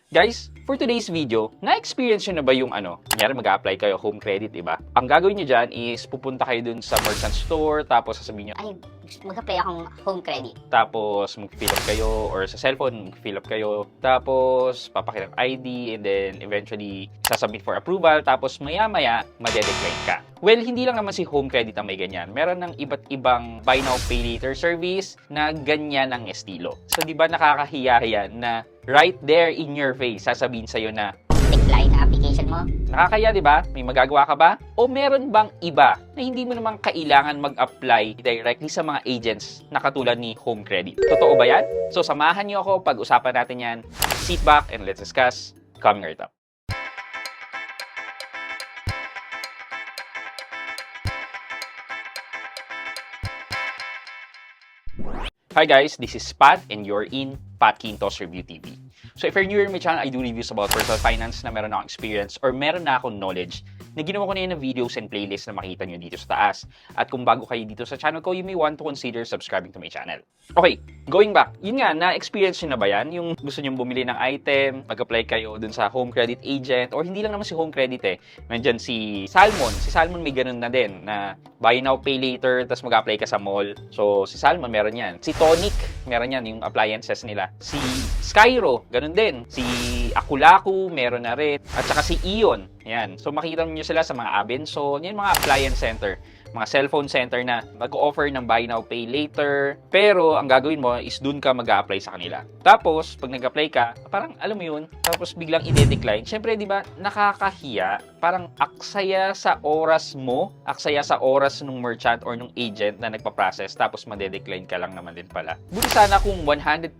Guys, for today's video, na-experience nyo na ba yung kunyari mag-a-apply kayo home credit, diba? Ang gagawin nyo dyan is pupunta kayo dun sa merchant store, tapos sasabihin nyo, ay, mag-apply akong home credit. tapos mag-fill up kayo, or sa cellphone, mag-fill up kayo, tapos papakita ng ID, and then eventually sasubmit for approval, tapos maya-maya, madedecline ka. Well, hindi lang naman si home credit ang may ganyan. Meron ng iba't ibang buy now, pay later service na ganyan ang estilo. So, di ba nakakahiya yan na right there in your face, sasabihin sa'yo na, Decline na application mo. nakakaya, di ba? May magagawa ka ba? O meron bang iba na hindi mo naman kailangan mag-apply directly sa mga agents na katulad ni Home Credit? Totoo ba yan? So, samahan niyo ako pag-usapan natin yan. Sit back and let's discuss coming right up. Hi guys, this is Pat and you're in Pat Quintos Review TV. So if you're new here in my channel, I do reviews about personal finance na meron akong experience or meron na akong knowledge na ginawa ko na yun ng videos and playlists na makita nyo dito sa taas. At kung bago kayo dito sa channel ko, you may want to consider subscribing to my channel. Okay, going back. Yun nga, na-experience nyo na ba yan? Yung gusto nyo bumili ng item, mag-apply kayo dun sa home credit agent, or hindi lang naman si home credit eh. Nandyan si Salmon. Si Salmon may ganun na din, na buy now, pay later, tapos mag-apply ka sa mall. So, si Salmon meron yan. Si Tonic, meron yan, yung appliances nila. Si Skyro, ganun din. Si Akulaku, meron na rin. At saka si Ion. Yan. So, makikita nyo sila sa mga Abenson. Yan mga appliance center. Mga cellphone center na mag-offer ng buy now, pay later. Pero, ang gagawin mo is dun ka mag-a-apply sa kanila. Tapos, pag nag-apply ka, parang alam mo yun, tapos biglang i-decline. Siyempre, di ba, nakakahiya. Parang aksaya sa oras mo, aksaya sa oras ng merchant or ng agent na nagpa-process, tapos made-decline ka lang naman din pala. Buti sana kung 100%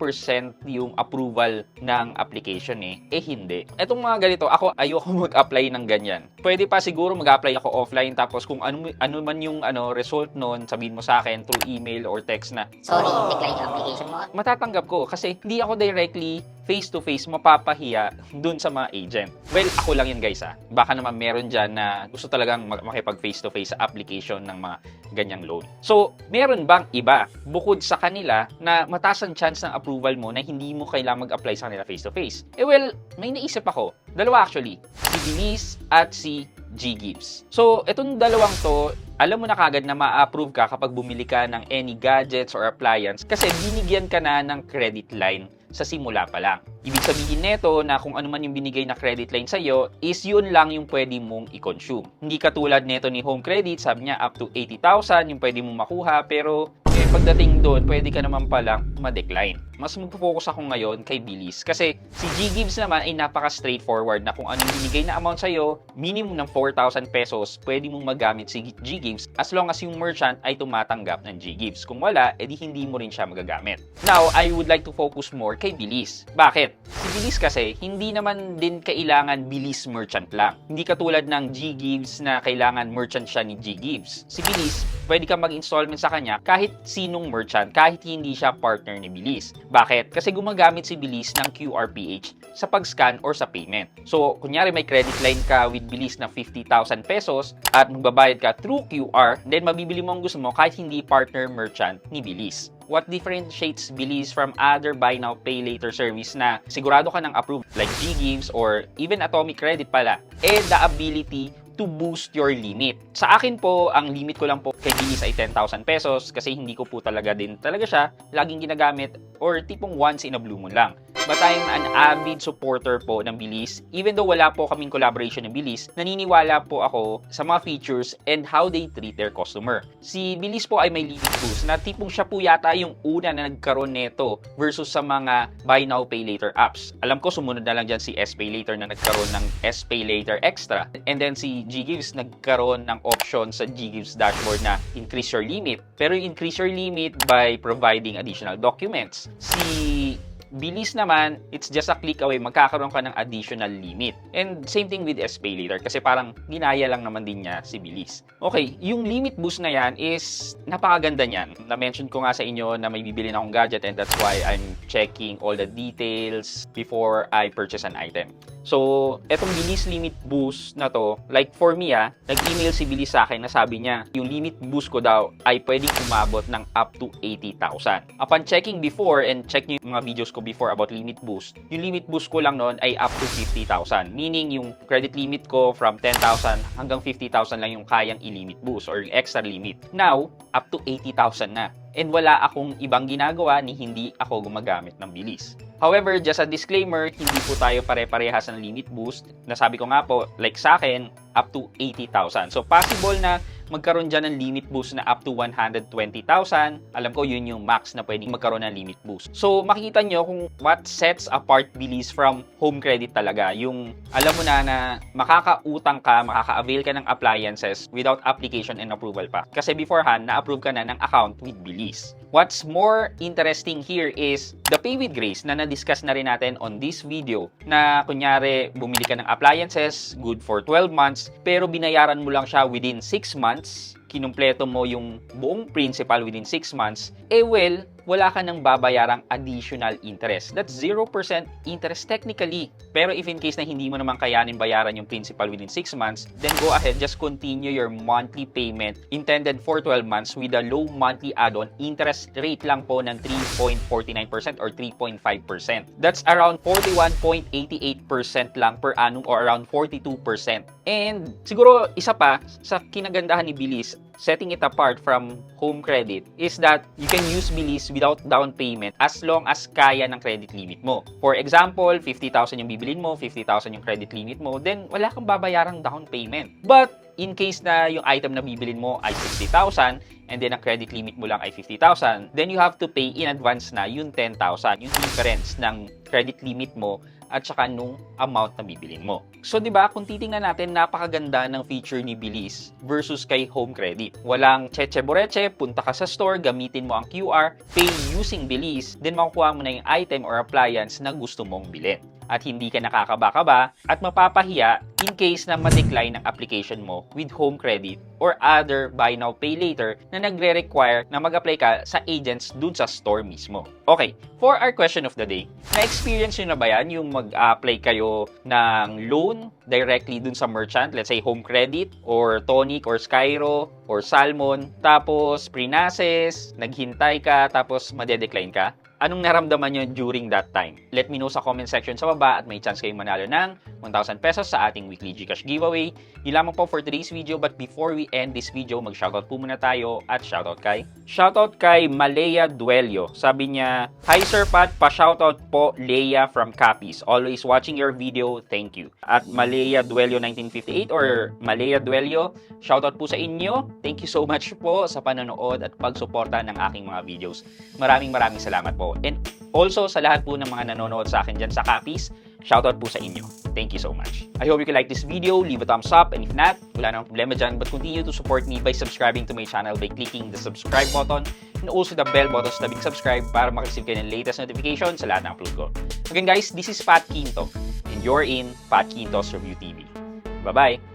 yung approval ng application hindi. Etong mga ganito, ako ayoko mag-apply ng ganyan. Pwede pa siguro mag-apply ako offline, tapos kung ano man yung result nun, sabihin mo sa akin through email or text na, Sorry, decline yung application mo. matatanggap ko kasi hindi ako directly face-to-face mapapahiya dun sa mga agent. Well, ako lang yun guys Baka naman meron dyan na gusto talagang makipag face-to-face sa application ng mga ganyang loan. So, meron bang iba bukod sa kanila na mataas ang chance ng approval mo na hindi mo kailangang mag-apply sa kanila face-to-face? Well, may naisip ako. Dalawa actually. Si Bilis at si G-Gives. So, itong dalawang to, alam mo na kagad na ma-approve ka kapag bumili ka ng any gadgets or appliance kasi binigyan ka na ng credit line sa simula pa lang. Ibig sabihin neto na kung ano man yung binigay na credit line sa'yo is yun lang yung pwede mong i-consume. Hindi katulad neto ni Home Credit, sabi niya up to 80,000 yung pwede mong makuha pero pagdating doon, pwede ka naman palang ma-decline. Mas magpo-focus ako ngayon kay Bilis kasi si G-Gives naman ay napaka-straightforward na kung ano yung binigay na amount sa'yo, minimum ng 4,000 pesos, pwede mong magamit si G-Gives as long as yung merchant ay tumatanggap ng G-Gives. Kung wala, edi hindi mo rin siya magagamit. Now, I would like to focus more kay Bilis. Bakit? Si Bilis kasi, hindi naman din kailangan Bilis merchant lang. Hindi katulad ng G-Gives na kailangan merchant siya ni G-Gives. Si Bilis, pwede ka mag-installment sa kanya kahit sinong merchant, kahit hindi siya partner ni Bilis. Bakit? Kasi gumagamit si Bilis ng QRPH sa pag-scan or sa payment. So, kunyari may credit line ka with Bilis na 50,000 pesos at magbabayad ka through QR, then mabibili mo ang gusto mo kahit hindi partner merchant ni Bilis. What differentiates Bilis from other buy now, pay later service na sigurado ka ng approved like G-Gives or even Atomic Credit pala, the ability to boost your limit. Sa akin po, ang limit ko lang po kay Bilis ay 10,000 pesos kasi hindi ko po talaga siya laging ginagamit or tipong once in a blue moon lang. But I'm an avid supporter po ng Bilis. Even though wala po kaming collaboration ng Bilis, naniniwala po ako sa mga features and how they treat their customer. Si Bilis po ay may limit boost na tipong siya po yata yung una na nagkaroon neto versus sa mga buy now, pay later apps. Alam ko sumunod na lang dyan si SPay Later na nagkaroon ng SPay Later Extra. And then si G-Gives nagkaroon ng option sa G-Gives dashboard na increase your limit. Pero increase your limit by providing additional documents. Si Bilis naman, it's just a click away, magkakaroon ka ng additional limit. And same thing with SPay Later kasi parang ginaya lang naman din niya si Bilis. Okay, yung limit boost na yan is napakaganda niyan. Na-mention ko nga sa inyo na may bibili na akong gadget and that's why I'm checking all the details before I purchase an item. So, etong bilis limit boost na to, like for me nag-email si Bilis sa akin na sabi niya, yung limit boost ko daw ay pwedeng umabot ng up to 80,000. Upon checking before, and check nyo yung mga videos ko before about limit boost, yung limit boost ko lang noon ay up to 50,000. Meaning, yung credit limit ko from 10,000 hanggang 50,000 lang yung kayang i-limit boost or extra limit. Now, up to 80,000 na. And wala akong ibang ginagawa ni hindi ako gumagamit ng Bilis. However, just a disclaimer, hindi po tayo pare-parehas ng limit boost. Nasabi ko nga po, like sa akin, up to 80,000. So, possible na magkaroon dyan ng limit boost na up to 120,000. Alam ko, yun yung max na pwedeng magkaroon ng limit boost. So, makikita nyo kung what sets apart Bilis from home credit talaga. Yung alam mo na makakautang ka, makaka-avail ka ng appliances without application and approval pa. Kasi beforehand, na-approve ka na ng account with Bilis. What's more interesting here is the Pay with Grace na na-discuss na rin natin on this video na kunyari bumili ka ng appliances, good for 12 months, pero binayaran mo lang siya within 6 months, kinumpleto mo yung buong principal within 6 months, well, wala ka nang babayarang additional interest. That's 0% interest technically. Pero if in case na hindi mo naman kayanin bayaran yung principal within 6 months, then go ahead, just continue your monthly payment intended for 12 months with a low monthly add-on interest rate lang po ng 3.49% or 3.5%. That's around 41.88% lang per annum or around 42%. And siguro isa pa sa kinagandahan ni Bilis, setting it apart from home credit, is that you can use Bilis without down payment as long as kaya ng credit limit mo. For example, 50,000 yung bibilin mo, 50,000 yung credit limit mo, then wala kang babayarang down payment. But in case na yung item na bibilin mo ay 60,000 and then ang credit limit mo lang ay 50,000, then you have to pay in advance na yung 10,000, yung difference ng credit limit mo at saka nung amount na bibilin mo. So, di ba, kung titingnan natin, napakaganda ng feature ni Bilis versus kay home credit. Walang cheche-boreche, punta ka sa store, gamitin mo ang QR, pay using Bilis, then makukuha mo na yung item or appliance na gusto mong bilhin. At hindi ka nakakaba-kaba at mapapahiya in case na ma-decline ang application mo with home credit or other buy now pay later na nagre-require na mag-apply ka sa agents dun sa store mismo. Okay, for our question of the day, na-experience nyo na ba yan yung mag-apply kayo ng loan directly dun sa merchant, let's say home credit or Tonic or Skyro or Salmon, tapos pre-nases, naghintay ka, tapos madedecline ka? Anong naramdaman nyo during that time? Let me know sa comment section sa baba at may chance kayong manalo ng 1,000 pesos sa ating weekly GCash giveaway. Yun lamang po for today's video, but before we end this video, mag-shoutout po muna tayo at shoutout kay Malea Duelio. Sabi niya, "Hi Sir Pat, pa-shoutout po Leia from Capiz. Always watching your video, thank you." At Malea Duelio 1958 or Malea Duelio, shoutout po sa inyo. Thank you so much po sa panonood at pagsuporta ng aking mga videos. Maraming salamat po. And also sa lahat po ng mga nanonood sa akin dyan sa Capiz, shoutout po sa inyo. Thank you so much. I hope you can like this video, leave a thumbs up, and if not, wala namang problema dyan, but continue to support me by subscribing to my channel by clicking the subscribe button and also the bell button sa tabing subscribe para makareceive kayo ng latest notification sa lahat ng upload ko. Again guys, this is Pat Quinto and you're in Pat Quinto's Review TV. Bye-bye!